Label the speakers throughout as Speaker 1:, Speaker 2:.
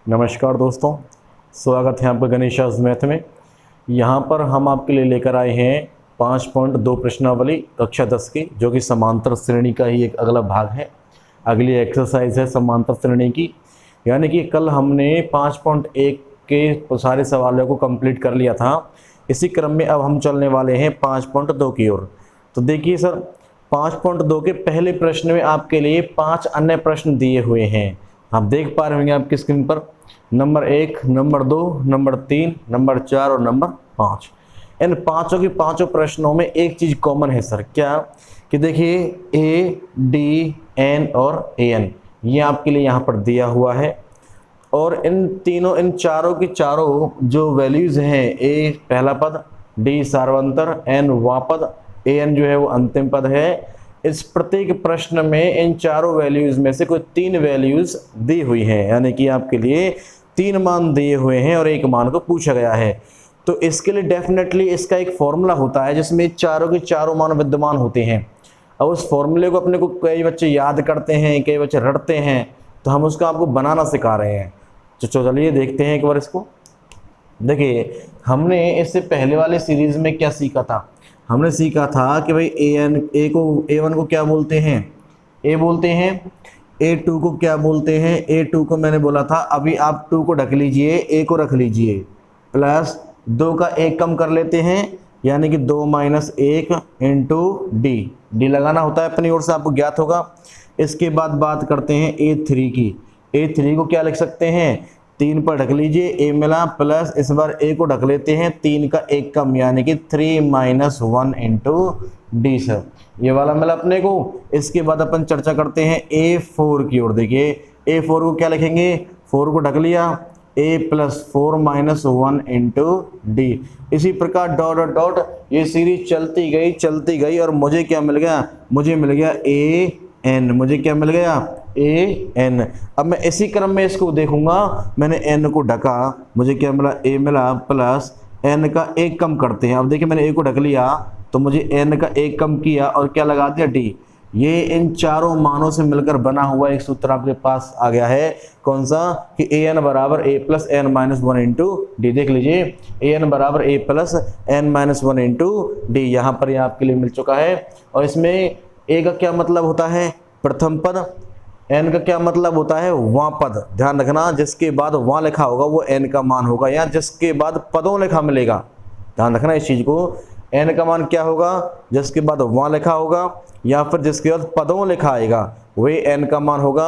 Speaker 1: नमस्कार दोस्तों, स्वागत है आपका गणेशास मैथ में। यहाँ पर हम आपके लिए लेकर आए हैं 5.2 प्रश्नावली कक्षा 10 की, जो कि समांतर श्रेणी का ही एक अगला भाग है। अगली एक्सरसाइज है समांतर श्रेणी की, यानी कि कल हमने 5.1 के सारे सवालों को कंप्लीट कर लिया था। इसी क्रम में अब हम चलने वाले हैं 5.2 की ओर। तो देखिए सर, 5.2 के पहले प्रश्न में आपके लिए 5 अन्य प्रश्न दिए हुए हैं। आप देख पा रहे होंगे आपकी स्क्रीन पर नंबर 1, नंबर 2, नंबर 3, नंबर 4 और नंबर 5। इन पांचों की पांचों प्रश्नों में एक चीज कॉमन है सर, क्या कि देखिए ए, डी, एन और ए एन ये आपके लिए यहाँ पर दिया हुआ है। और इन चारों की चारों जो वैल्यूज हैं, ए पहला पद, डी सार्वंतर, एन वापद, ए एन जो है वो अंतिम पद है। इस प्रत्येक प्रश्न में इन चारों वैल्यूज में से कोई 3 वैल्यूज दी हुई हैं, यानी कि आपके लिए 3 मान दिए हुए हैं और एक मान को पूछा गया है। तो इसके लिए डेफिनेटली इसका एक फॉर्मूला होता है जिसमें चारों के चारों मान विद्यमान होते हैं। अब उस फॉर्मूले को अपने को कई बच्चे याद करते हैं, कई बच्चे रटते हैं, तो हम उसको आपको बनाना सिखा रहे हैं। तो चलिए देखते हैं एक बार इसको। देखिए, हमने इससे पहले वाले सीरीज में क्या सीखा था? हमने सीखा था कि भाई ए1 को क्या बोलते हैं? ए बोलते हैं। A2 को क्या बोलते हैं? A2 को मैंने बोला था अभी आप 2 को ढक लीजिए, A को रख लीजिए, प्लस 2 का 1 कम कर लेते हैं, यानी कि 2 माइनस 1 इंटू डी लगाना होता है अपनी ओर से, आपको ज्ञात होगा। इसके बाद बात करते हैं A3 की। A3 को क्या लिख सकते हैं? 3 पर ढक लीजिए, ए मिला, प्लस इस बार ए को ढक लेते हैं, 3 का 1 कम, यानी कि 3 माइनस 1 इंटू डी सर, ये वाला मिला अपने को। इसके बाद अपन चर्चा करते हैं A4 की ओर। देखिए A4 को क्या लिखेंगे? 4 को ढक लिया, ए प्लस 4 माइनस 1 इंटू डी। इसी प्रकार डॉट डॉट डॉट ये सीरीज चलती गई और मुझे क्या मिल गया? मुझे मिल गया ए एन। मुझे क्या मिल गया? A N. अब मैं इसी क्रम में इसको देखूंगा, मैंने एन को ढका, मुझे क्या मिला? ए मिला, प्लस एन का 1 कम करते हैं। अब देखिए मैंने ए को ढक लिया तो मुझे एन का 1 कम किया और क्या लगा दिया? डी। ये इन चारों मानों से मिलकर बना हुआ एक सूत्र आपके पास आ गया है। कौन सा? कि ए एन बराबर A plus N minus 1 into D. देख लीजिए, ए एन बराबर A plus N minus 1 into D, यहाँ पर यह आपके लिए मिल चुका है। और इसमें ए का क्या मतलब होता है? प्रथम पद। एन का क्या मतलब होता है? वां पद। ध्यान रखना, जिसके बाद वां लिखा होगा वो एन का मान होगा, या जिसके बाद पदों लिखा मिलेगा। ध्यान रखना इस चीज को। एन का मान क्या होगा? जिसके बाद वां लिखा होगा या फिर जिसके बाद पदों लिखा आएगा वही एन का मान होगा।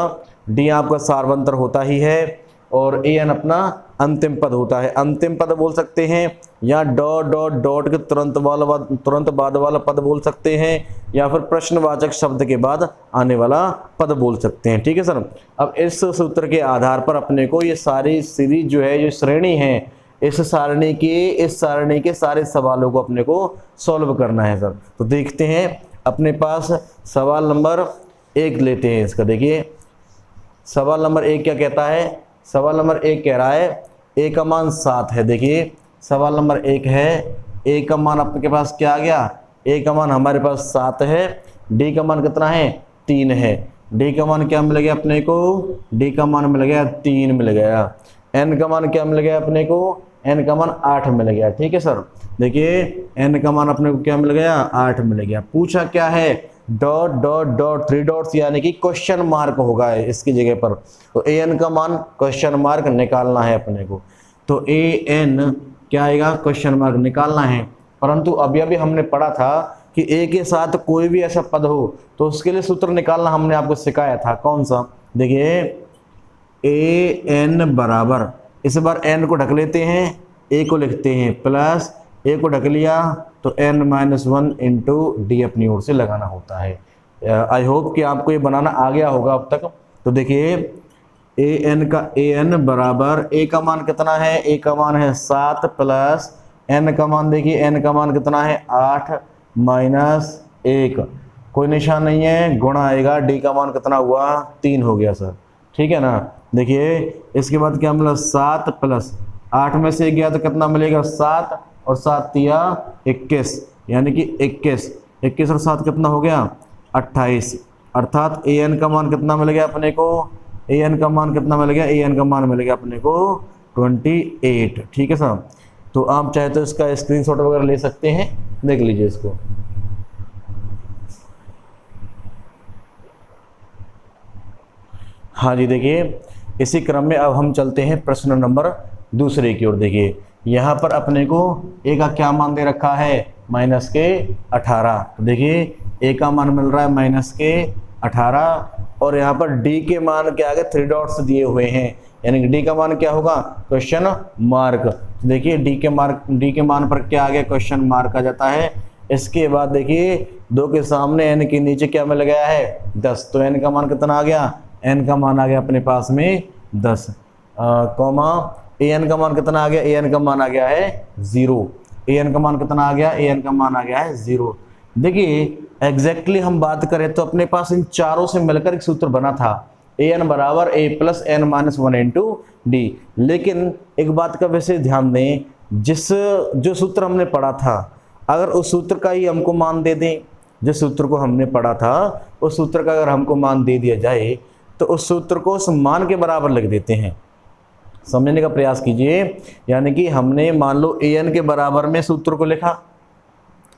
Speaker 1: डी आपका सार्वंतर होता ही है और ए एन अपना अंतिम पद होता है। अंतिम पद बोल सकते हैं या डॉट डॉट डॉट के तुरंत बाद वाला पद बोल सकते हैं, या फिर प्रश्नवाचक शब्द के बाद आने वाला पद बोल सकते हैं। ठीक है सर। अब इस सूत्र के आधार पर अपने को ये सारी सीरीज जो है, जो श्रेणी है, इस सारणी के सारे सवालों को अपने को सॉल्व करना है सर। तो देखते हैं, अपने पास सवाल नंबर 1 लेते हैं इसका। देखिए सवाल नंबर 1 क्या कहता है? सवाल नंबर 1 कह रहा है ए का मान 7 है। देखिए सवाल नंबर 1 है, ए का मान आपके पास क्या आ गया? ए का मान हमारे पास 7 है। डी का मान कितना है? 3 है। डी का मान क्या मिल गया अपने को? डी का मान मिल गया 3 मिल गया। एन का मान क्या मिल गया अपने को? एन का मान 8 मिल गया। ठीक है सर। देखिए एन का मान अपने को क्या मिल गया? 8 मिल गया। पूछा क्या है? डॉट डॉट डॉट 3 डॉट्स, यानी कि क्वेश्चन मार्क होगा इसकी जगह पर। तो ए एन का मान क्वेश्चन मार्क निकालना है अपने को। तो ए एन क्या आएगा? क्वेश्चन मार्क निकालना है। परंतु अभी हमने पढ़ा था कि ए के साथ कोई भी ऐसा पद हो तो उसके लिए सूत्र निकालना हमने आपको सिखाया था। कौन सा? देखिए ए एन बराबर, इस बार एन को ढक लेते हैं, ए को लिखते हैं, प्लस ए को ढक लिया तो एन माइनस 1 इंटू डी अपनी ओर से लगाना होता है। आई होप कि आपको ये बनाना आ गया होगा अब तक। तो देखिए ए एन बराबर, ए का मान कितना है? ए का मान है 7, प्लस एन का मान, देखिए एन का मान कितना है? 8 माइनस 1, कोई निशान नहीं है, गुणा आएगा। डी का मान कितना हुआ? 3 हो गया सर। ठीक है ना। देखिए इसके बाद क्या मिला? 7 प्लस 8 में से 1 गया तो कितना मिलेगा? 7 और 7 तिया 21, यानी कि 21 और 7 कितना हो गया? 28। अर्थात ए एन का मान कितना मिल गया अपने को? ए एन का मान कितना मिल गया, ए एन का मान मिल गया अपने को 28। ठीक है साहब, तो आप चाहे तो इसका स्क्रीनशॉट वगैरह ले सकते हैं, देख लीजिए इसको। हाँ जी, देखिए इसी क्रम में अब हम चलते हैं प्रश्न नंबर दूसरे की ओर। देखिए यहाँ पर अपने को ए का क्या मान दे रखा है, माइनस के 18। देखिए ए का मान मिल रहा है माइनस के 18, और यहाँ पर डी के मान के आगे 3 डॉट्स दिए हुए हैं, यानी कि डी का मान क्या होगा, क्वेश्चन मार्क। देखिए डी के मान पर क्या आ गया, क्वेश्चन मार्क आ जाता है। इसके बाद देखिए 2 के सामने एन के नीचे क्या मिल गया है, 10, तो एन का मान कितना आ गया, एन का मान आ गया अपने पास में 10, कॉमा ए एन का मान कितना आ गया, ए एन का मान आ गया है 0। ए एन का मान कितना आ गया, ए एन का मान आ गया है 0। देखिए एग्जैक्टली हम बात करें तो अपने पास इन चारों से मिलकर एक सूत्र बना था, ए एन बराबर A plus N minus 1 into D. लेकिन एक बात का वैसे ध्यान दें, जो सूत्र हमने पढ़ा था, अगर उस सूत्र का ही हमको मान दे दें, जिस सूत्र को हमने पढ़ा था उस सूत्र का अगर हमको मान दे दिया जाए तो उस सूत्र को उस मान के बराबर लिख देते हैं। समझने का प्रयास कीजिए, यानी कि हमने मान लो ए एन के बराबर में सूत्र को लिखा,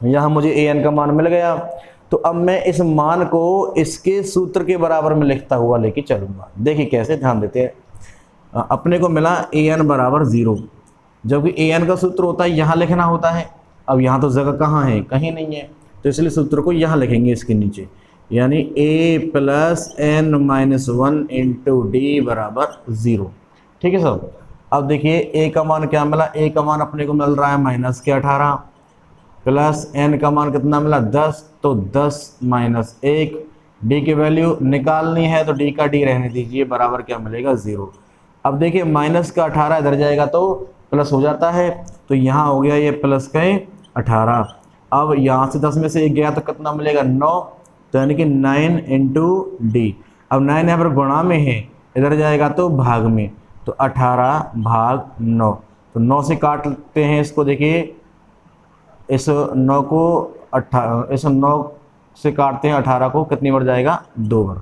Speaker 1: यहाँ मुझे ए एन का मान मिल गया, तो अब मैं इस मान को इसके सूत्र के बराबर में लिखता हुआ लेके चलूंगा। देखिए कैसे, ध्यान देते हैं। अपने को मिला ए एन बराबर 0, जबकि ए एन का सूत्र होता है यहाँ लिखना होता है। अब यहाँ तो जगह कहाँ है, कहीं नहीं है, तो इसलिए सूत्र को यहाँ लिखेंगे इसके नीचे, यानी A plus N minus 1 into D बराबर 0। ठीक है सर। अब देखिए ए का मान क्या मिला, ए का मान अपने को मिल रहा है माइनस के 18, प्लस एन का मान कितना मिला 10, तो 10 माइनस 1, डी की वैल्यू निकालनी है तो डी का डी रहने दीजिए, बराबर क्या मिलेगा 0। अब देखिए माइनस का 18 इधर जाएगा तो प्लस हो जाता है, तो यहाँ हो गया ये प्लस के 18। अब यहाँ से 10 में से 1 गया तो कितना मिलेगा 9, तो यानी कि 9 इंटू डी। अब 9 यहाँ पर गुणा में है, इधर जाएगा तो भाग में, तो 18 भाग 9, तो 9 से काटते हैं इसको। देखिए इस 9 से काटते हैं 18 को, कितनी बार जाएगा 2 बार,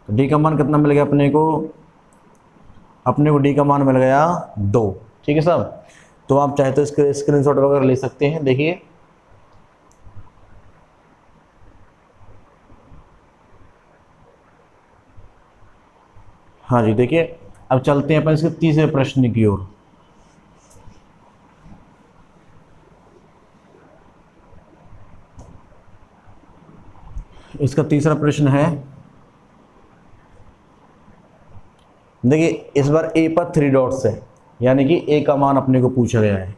Speaker 1: तो डी का मान कितना मिल गया अपने को डी का मान मिल गया 2। ठीक है साहब, तो आप चाहे तो इसके स्क्रीनशॉट वगैरह ले सकते हैं। देखिए हाँ जी, देखिए अब चलते हैं अपन इसके तीसरे प्रश्न की ओर। इसका तीसरा प्रश्न है, देखिए इस बार ए पर 3 डॉट्स है, यानी कि ए का मान अपने को पूछा गया है,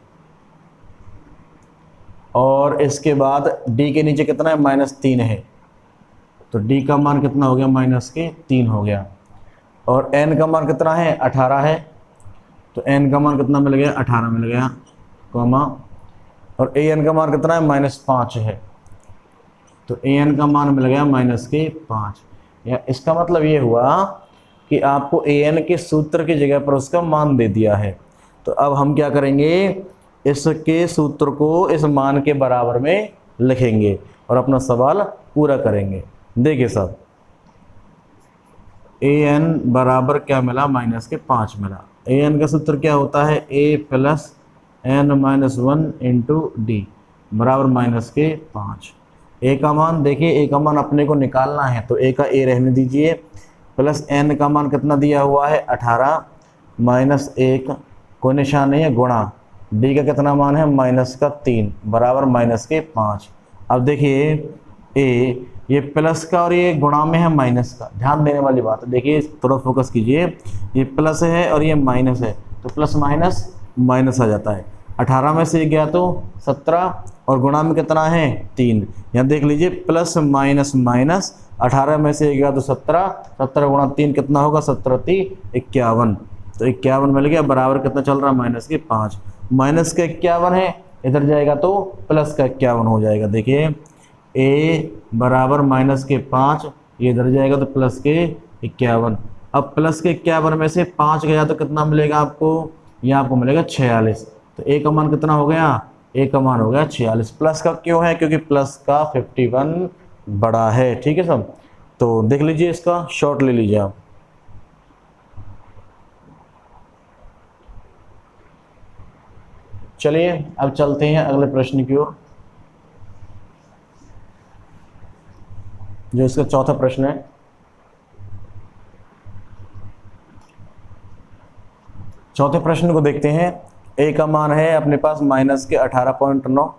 Speaker 1: और इसके बाद डी के नीचे कितना है -3 है, तो डी का मान कितना हो गया -3 हो गया, और एन का मान कितना है 18 है, तो एन का मान कितना मिल गया 18 मिल गया, कॉमा, और ए एन का मान कितना है -5 है, तो ए एन का मान मिल गया -5। या इसका मतलब ये हुआ कि आपको ए एन के सूत्र की जगह पर उसका मान दे दिया है। तो अब हम क्या करेंगे, इसके सूत्र को इस मान के बराबर में लिखेंगे और अपना सवाल पूरा करेंगे। देखिए साहब, ए एन बराबर क्या मिला -5 मिला। ए एन का सूत्र क्या होता है, A plus N minus 1 into D बराबर -5। ए का मान देखिए, ए का मान अपने को निकालना है, तो ए का ए रहने दीजिए, प्लस एन का मान कितना दिया हुआ है 18, -1 कोई निशान नहीं है, गुणा डी का कितना मान है -3 बराबर -5। अब देखिए ए, ये प्लस का और ये गुणा में है माइनस का, ध्यान देने वाली बात है। देखिए थोड़ा फोकस कीजिए, ये प्लस है और ये माइनस है, तो प्लस माइनस माइनस आ जाता है। 18 में से गया तो 17, और गुणा में कितना है 3। यहाँ देख लीजिए प्लस माइनस माइनस, 18 में से गया तो 17, 17 गुणा 3 कितना होगा 17 3 51, तो 51 मिल गया, बराबर कितना चल रहा है -5। माइनस का 51 है, इधर जाएगा तो प्लस का 51 हो जाएगा। देखिए ए बराबर -5, ये इधर जाएगा तो प्लस के 51। अब प्लस के 51 में से 5 गया तो कितना मिलेगा आपको, यहाँ आपको मिलेगा 46, तो ए का मान कितना हो गया, ए का मान हो गया 46। प्लस का क्यों है, क्योंकि प्लस का 51 बड़ा है। ठीक है सब, तो देख लीजिए, इसका शॉर्ट ले लीजिए आप। चलिए अब चलते हैं अगले प्रश्न की ओर, जो इसका चौथा प्रश्न है। चौथे प्रश्न को देखते हैं। ए का मान है अपने पास माइनस के 18.9,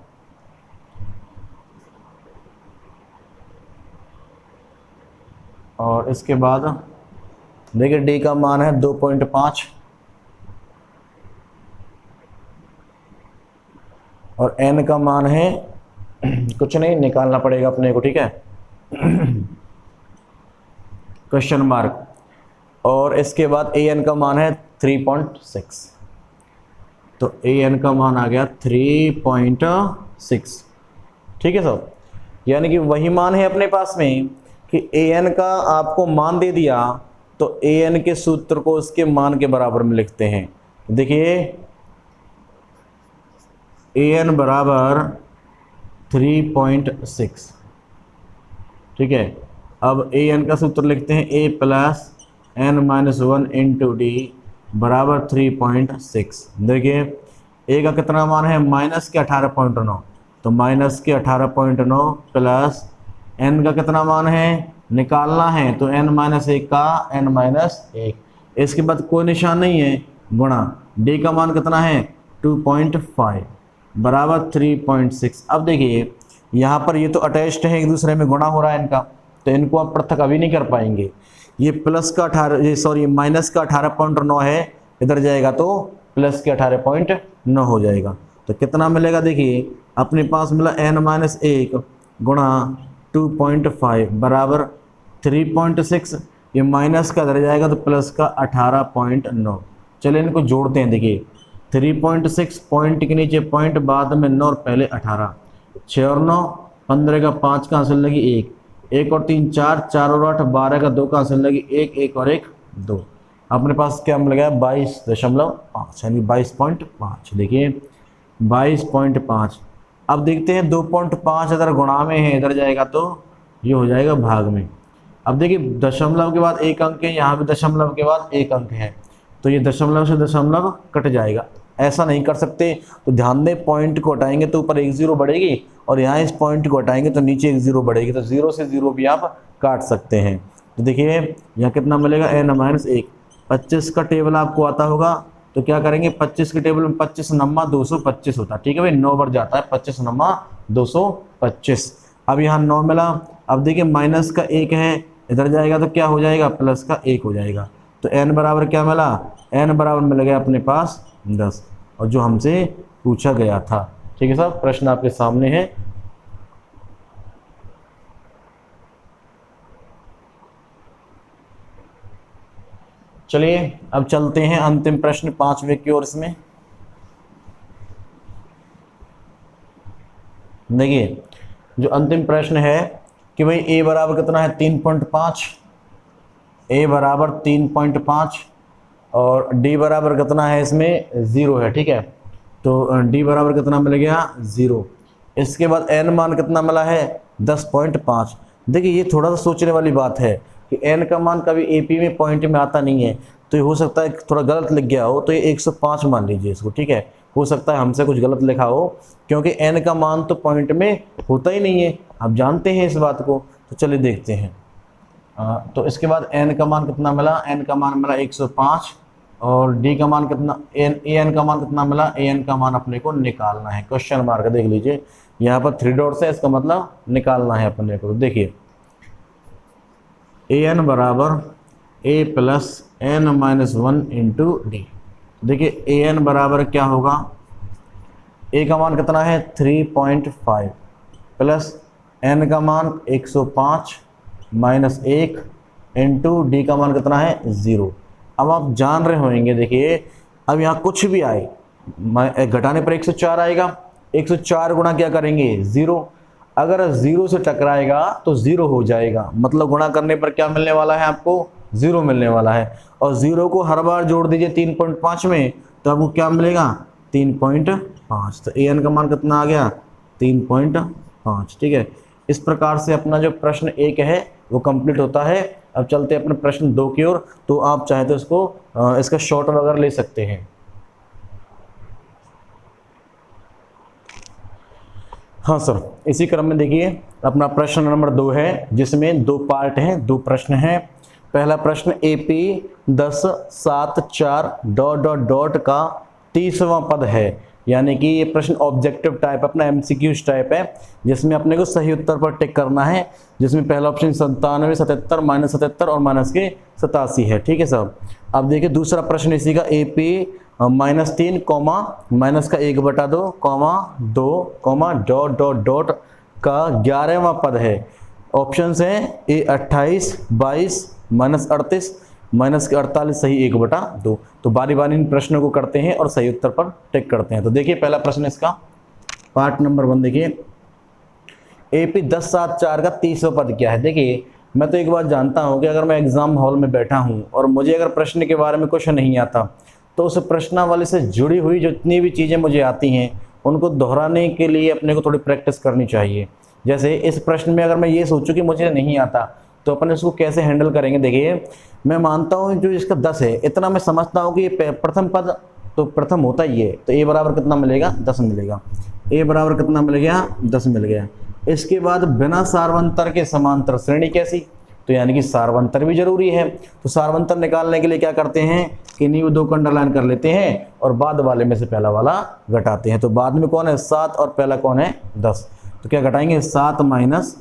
Speaker 1: और इसके बाद देखिए डी का मान है 2.5, और एन का मान है कुछ नहीं, निकालना पड़ेगा अपने को, ठीक है, क्वेश्चन मार्क। और इसके बाद ए एन का मान है 3.6, तो ए एन का मान आ गया 3.6, ठीक है सब। यानी कि वही मान है अपने पास में कि ए एन का आपको मान दे दिया, तो ए एन के सूत्र को उसके मान के बराबर में लिखते हैं। देखिए ए एन बराबर 3.6, ठीक है। अब ए एन का सूत्र लिखते हैं A plus N minus 1 into D बराबर 3.6। देखिए ए का कितना मान है, माइनस के 18.9, तो माइनस के 18.9 प्लस एन का कितना मान है, निकालना है, तो एन माइनस 1 का एन माइनस 1। इसके बाद कोई निशान नहीं है, गुणा डी का मान कितना है 2.5 बराबर 3.6। अब देखिए यहाँ पर ये तो अटैच्ड है, एक दूसरे में गुणा हो रहा है इनका, तो इनको आप पृथक अभी नहीं कर पाएंगे। ये प्लस का 18, सॉरी माइनस का 18.9 है, इधर जाएगा तो प्लस के 18.9 हो जाएगा। तो कितना मिलेगा, देखिए अपने पास मिला एन माइनस 1 गुणा 2.5 बराबर 3.6, ये माइनस का इधर जाएगा तो प्लस का 18.9। चलिए इनको जोड़ते हैं। देखिए 3.6 पॉइंट के नीचे पॉइंट, बाद में 9 और पहले 18, 6 और 9 15 का 5 का हासिल लगी 1, 1 और 3 4, 4 और 8 12 का 2 का हासिल लगी 1, 1 और 1 2। अपने पास क्या मिल गया 22.5, यानी 22.5। देखिए 22.5। अब देखते हैं 2.5 अगर गुणा में है, इधर जाएगा तो ये हो जाएगा भाग में। अब देखिए दशमलव के बाद एक अंक है, यहाँ भी दशमलव के बाद एक अंक है, तो ये दशमलव से दशमलव कट जाएगा। ऐसा नहीं कर सकते, तो ध्यान दें पॉइंट को हटाएंगे तो ऊपर 1 0 बढ़ेगी, और यहाँ इस पॉइंट को हटाएंगे तो नीचे 1 0 बढ़ेगी, तो 0 से 0 भी आप काट सकते हैं। तो देखिए यहाँ कितना मिलेगा एन माइनस 1। 25 का टेबल आपको आता होगा, तो क्या करेंगे 25 के टेबल में 25 नम्मा 225 होता है, ठीक है भाई, 9 बढ़ जाता है, 25 नम्मा 225। अब यहाँ 9 मिला। अब देखिए माइनस का 1 है, इधर जाएगा तो क्या हो जाएगा प्लस का 1 हो जाएगा, तो n बराबर क्या मिला, n बराबर मिल गया अपने पास 10, और जो हमसे पूछा गया था। ठीक है साहब, प्रश्न आपके सामने है। चलिए अब चलते हैं अंतिम प्रश्न 5वें की ओर। इसमें देखिए जो अंतिम प्रश्न है कि भाई a बराबर कितना है 3.5, a बराबर 3.5 और d बराबर कितना है, इसमें 0 है, ठीक है, तो d बराबर कितना मिल गया 0। इसके बाद n मान कितना मिला है 10.5। देखिए ये थोड़ा सा सोचने वाली बात है कि n का मान कभी AP में पॉइंट में आता नहीं है, तो ये हो सकता है थोड़ा गलत लिख गया हो, तो ये 105 मान लीजिए इसको, ठीक है। हो सकता है हमसे कुछ गलत लिखा हो, क्योंकि n का मान तो पॉइंट में होता ही नहीं है, आप जानते हैं इस बात को। तो चलिए देखते हैं। तो इसके बाद n का मान कितना मिला, n का मान मिला 105, और d का मान कितना, an का मान कितना मिला, an का मान अपने को निकालना है। क्वेश्चन मार्क देख लीजिए, यहाँ पर 3 डॉट्स है, इसका मतलब निकालना है अपने को। देखिए an बराबर a plus n minus 1 into D. देखिए an बराबर क्या होगा, a का मान कितना है 3.5 प्लस n का मान 105 माइनस 1 इंटू डी का मान कितना है 0। अब आप जान रहे होंगे, देखिए अब यहाँ कुछ भी आए, घटाने पर 104 आएगा, 104 गुणा क्या करेंगे 0, अगर 0 से टकराएगा तो 0 हो जाएगा, मतलब गुणा करने पर क्या मिलने वाला है आपको 0 मिलने वाला है। और 0 को हर बार जोड़ दीजिए 3.5 में, तो आपको क्या मिलेगा 3.5। तो an का मान कितना आ गया 3.5, ठीक है। इस प्रकार से अपना जो प्रश्न 1 है वो कंप्लीट होता है। अब चलते हैं अपने प्रश्न 2 की ओर। तो आप चाहे तो इसका शॉर्ट वगैरह ले सकते हैं। हाँ सर, इसी क्रम में देखिए अपना प्रश्न नंबर 2 है, जिसमें 2 पार्ट हैं, 2 प्रश्न हैं। पहला प्रश्न AP 1074 ... का 30वां पद है, यानी कि ये प्रश्न ऑब्जेक्टिव टाइप अपना MCQ टाइप है, जिसमें अपने को सही उत्तर पर टिक करना है। जिसमें पहला ऑप्शन 97, 77, -77 और -87 है। ठीक है साहब। अब देखिए दूसरा प्रश्न इसी का AP -3, -1/2, ,2, ... का 11वां पद है। ऑप्शन है A 28, 22, -38, -48 सही 1/2। तो बारी बारी इन प्रश्नों को करते हैं और सही उत्तर पर टिक करते हैं। तो देखिए पहला प्रश्न इसका पार्ट नंबर 1 देखिए, AP 1074 का 30वां पद क्या है। देखिए मैं तो एक बात जानता हूँ कि अगर मैं एग्जाम हॉल में बैठा हूँ और मुझे अगर प्रश्न के बारे में कुछ नहीं आता, तो उस प्रश्नावली से जुड़ी हुई जितनी भी चीज़ें मुझे आती हैं उनको दोहराने के लिए अपने को थोड़ी प्रैक्टिस करनी चाहिए। जैसे इस प्रश्न में अगर मैं ये सोचूं कि मुझे नहीं आता, तो अपन इसको कैसे हैंडल करेंगे। देखिए मैं मानता हूँ जो इसका 10 है, इतना मैं समझता हूँ कि ये प्रथम पद तो प्रथम होता ही है, तो A बराबर कितना मिलेगा, 10 मिलेगा। A बराबर कितना मिल गया, 10 मिल गया। इसके बाद बिना सार्वंतर के समांतर श्रेणी कैसी, तो यानी कि सार्वंतर भी जरूरी है। तो सार्वंतर निकालने के लिए क्या करते हैं कि नींव 2 को अंडरलाइन कर लेते हैं और बाद वाले में से पहला वाला घटाते हैं। तो बाद में कौन है 7 और पहला कौन है 10, तो क्या घटाएंगे 7 -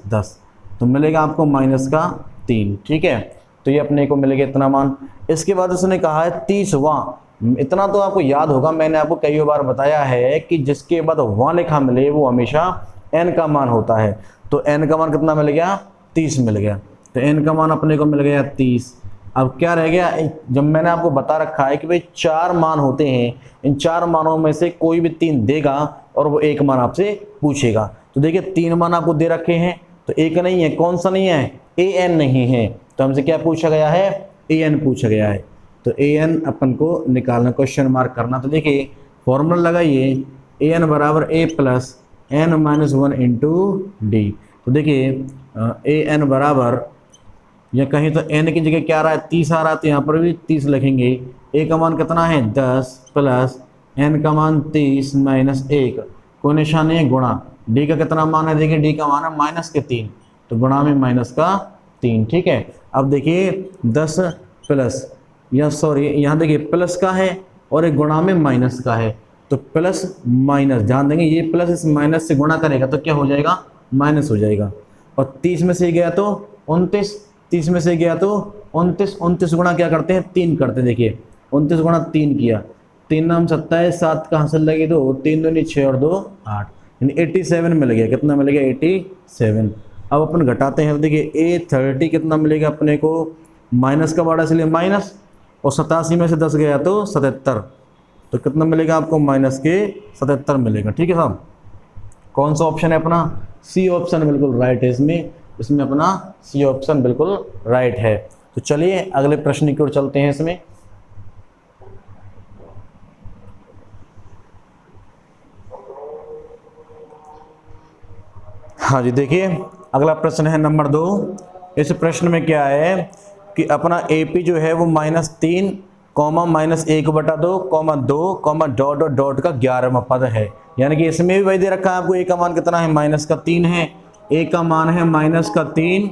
Speaker 1: 10, तो मिलेगा आपको -3। ठीक है, तो ये अपने को मिलेगा इतना मान। इसके बाद उसने कहा है 30वां। इतना तो आपको याद होगा, मैंने आपको कई बार बताया है कि जिसके बाद वां लिखा मिले वो हमेशा n का मान होता है। तो n का मान कितना मिल गया, 30 मिल गया। तो n का मान अपने को मिल गया 30। अब क्या रह गया, जब मैंने आपको बता रखा है कि भाई 4 मान होते हैं, इन 4 मानों में से कोई भी 3 देगा और वो 1 मान आपसे पूछेगा। तो देखिए 3 मान आपको दे रखे हैं, तो एक नहीं है, कौन सा नहीं है, an नहीं है। तो हमसे क्या पूछा गया है, an पूछा गया है। तो an अपन को निकालना, क्वेश्चन मार्क करना। तो देखिए फॉर्मूला लगाइए, an बराबर A + n-1 × d। तो देखिए an बराबर, या कहीं तो n की जगह क्या आ रहा है, 30 आ रहा है, तो यहाँ पर भी 30 लिखेंगे। a का मान कितना है 10 + n का मान 30 - 1, कोई निशान नहीं है, गुणा। d का कितना मान है, देखिए d का मान है -3, तो गुणा में -3। ठीक है। अब देखिए 10 प्लस, या सॉरी यहाँ देखिए प्लस का है और एक गुणा में माइनस का है, तो प्लस माइनस, ध्यान देंगे ये प्लस इस माइनस से गुणा करेगा तो क्या हो जाएगा, माइनस हो जाएगा। और 30 में से गया तो 29, 30 में से गया तो 29, 29 गुणा क्या करते हैं 3 करते हैं। देखिए 29 गुणा 3 किया, 3 नाम 27, 7 का हासिल लगे तो 3 दूनी 6 और 2 8, यानी 87 मिल गया। कितना मिल गया 87। अब अपन घटाते हैं, देखिए A30 कितना मिलेगा अपने को, माइनस का बाड़ा इसलिए माइनस, और 87 में से 10 गया तो 77, तो कितना मिलेगा आपको -77 मिलेगा। ठीक है साहब। कौन सा ऑप्शन है अपना, C ऑप्शन बिल्कुल राइट है इसमें अपना C ऑप्शन बिल्कुल राइट है। तो चलिए अगले प्रश्न की ओर चलते हैं इसमें। हाँ जी, देखिए अगला प्रश्न है नंबर 2। इस प्रश्न में क्या है कि अपना AP जो है वो -3, -1/2, ,2, ... का 11वां पद है। यानी कि इसमें भी वही दे रखा है आपको, A का मान कितना है -3 है, A का मान है -3,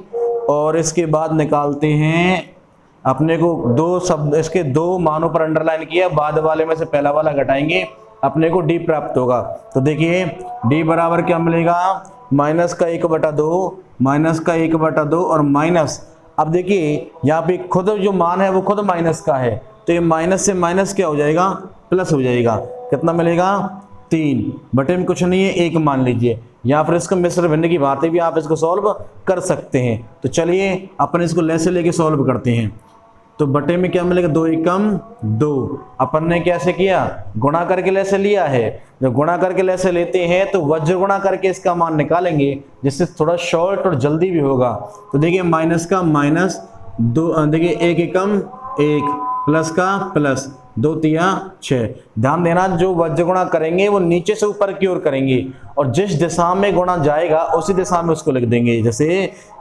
Speaker 1: और इसके बाद निकालते हैं अपने को 2 शब्द, इसके 2 मानों पर अंडरलाइन किया, बाद वाले में से पहला वाला घटाएंगे, अपने को D प्राप्त होगा। तो देखिए D बराबर क्या मिलेगा, -1/2, -1/2 और माइनस। अब देखिए यहाँ पे खुद जो मान है वो खुद माइनस का है, तो ये माइनस से माइनस क्या हो जाएगा, प्लस हो जाएगा। कितना मिलेगा 3, बटे में कुछ नहीं है 1 मान लीजिए, या फिर इसको मिश्र भिन्न की बातें भी आप इसको सॉल्व कर सकते हैं। तो चलिए अपन इसको ले से लेके सॉल्व करते हैं। तो बटे में क्या मिलेगा, 2 एकम 2। अपन ने कैसे किया, गुणा करके ले से लिया है। जब गुणा करके ले से लेते हैं तो वज्र गुणा करके इसका मान निकालेंगे, जिससे थोड़ा शॉर्ट और जल्दी भी होगा। तो देखिए माइनस का -2, देखिए 1 एकम 1, प्लस का प्लस, 2 तिया 6। ध्यान देना जो वज्र गुणा करेंगे वो नीचे से ऊपर की ओर करेंगे और जिस दिशा में गुणा जाएगा उसी दिशा में उसको लिख देंगे। जैसे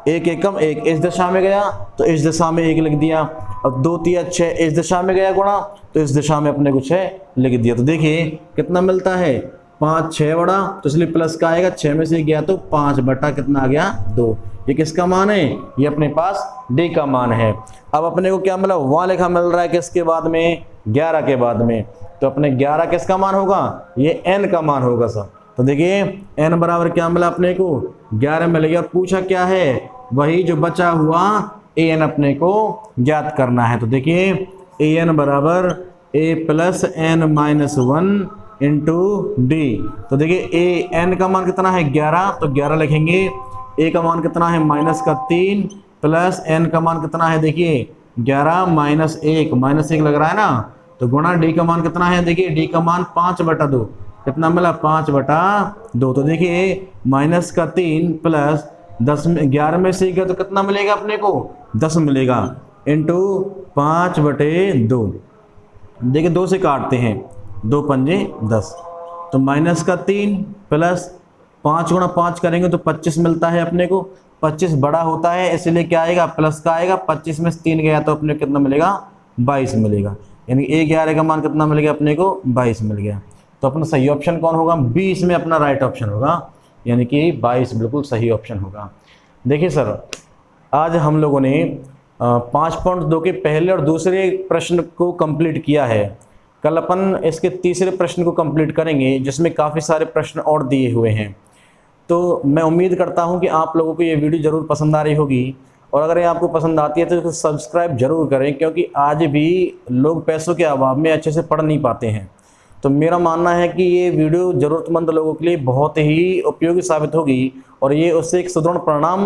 Speaker 1: 1 एकम 1 इस दिशा में गया तो इस दिशा में 1 लिख दिया, और 2 तिया 6 इस दिशा में गया गुणा तो इस दिशा में अपने को 6 लिख दिया। तो देखिए कितना मिलता है 5 6 बड़ा, तो इसलिए प्लस का आएगा, 6 में से गया तो 5 बटा कितना आ गया 2। ये किसका मान है? ये अपने पास डी का मान है। अब अपने को क्या मिला? वहाँ लिखा मिल रहा है किसके बाद में? 11 के बाद में। तो अपने 11 किसका मान होगा? ये n का मान होगा सर। तो देखिए n बराबर क्या मिला अपने को? 11 मिल गया। और पूछा क्या है? वही जो बचा हुआ an अपने को ज्ञात करना है। तो देखिए an बराबर a plus n minus 1 into D. तो देखिए an का मान कितना है? 11, तो 11 लिखेंगे। a का मान कितना है? माइनस का 3 प्लस n का मान कितना है? देखिए 11 माइनस 1 लग रहा है ना, तो गुणा d का मान कितना है? देखिए d का मान 5 बटा 2, कितना मिला? 5 बटा 2। तो देखिए माइनस का 3 प्लस 10 में 11 में से गया तो कितना मिलेगा अपने को? 10 मिलेगा इंटू 5 बटे 2। देखिए 2 से काटते हैं, 2 पंजे 10, तो माइनस का 3 प्लस 5 गुणा 5 करेंगे तो 25 मिलता है अपने को। 25 बड़ा होता है इसलिए क्या आएगा? प्लस का आएगा। 25 में से 3 गया तो अपने को कितना मिलेगा? 22 मिलेगा। यानी A11 का मान कितना मिल गया अपने को? 22 मिल गया। तो अपना सही ऑप्शन कौन होगा? बी इसमें अपना राइट ऑप्शन होगा, यानी कि 22 बिल्कुल सही ऑप्शन होगा। देखिए सर, आज हम लोगों ने 5.2 के पहले और दूसरे प्रश्न को कंप्लीट किया है। कल अपन इसके तीसरे प्रश्न को कंप्लीट करेंगे जिसमें काफ़ी सारे प्रश्न और दिए हुए हैं। तो मैं उम्मीद करता हूं कि आप लोगों को ये वीडियो ज़रूर पसंद आ रही होगी, और अगर ये आपको पसंद आती है तो सब्सक्राइब जरूर करें, क्योंकि आज भी लोग पैसों के अभाव में अच्छे से पढ़ नहीं पाते हैं। तो मेरा मानना है कि ये वीडियो ज़रूरतमंद लोगों के लिए बहुत ही उपयोगी साबित होगी और ये उससे एक सुदृढ़ परिणाम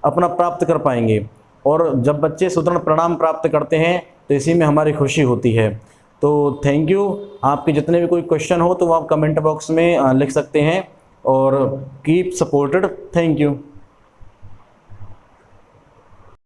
Speaker 1: अपना प्राप्त कर पाएंगे। और जब बच्चे सुदृढ़ परिणाम प्राप्त करते हैं तो इसी में हमारी खुशी होती है। तो थैंक यू। आपके जितने भी कोई क्वेश्चन हो तो वो आप कमेंट बॉक्स में लिख सकते हैं, और कीप सपोर्टेड। Thank you.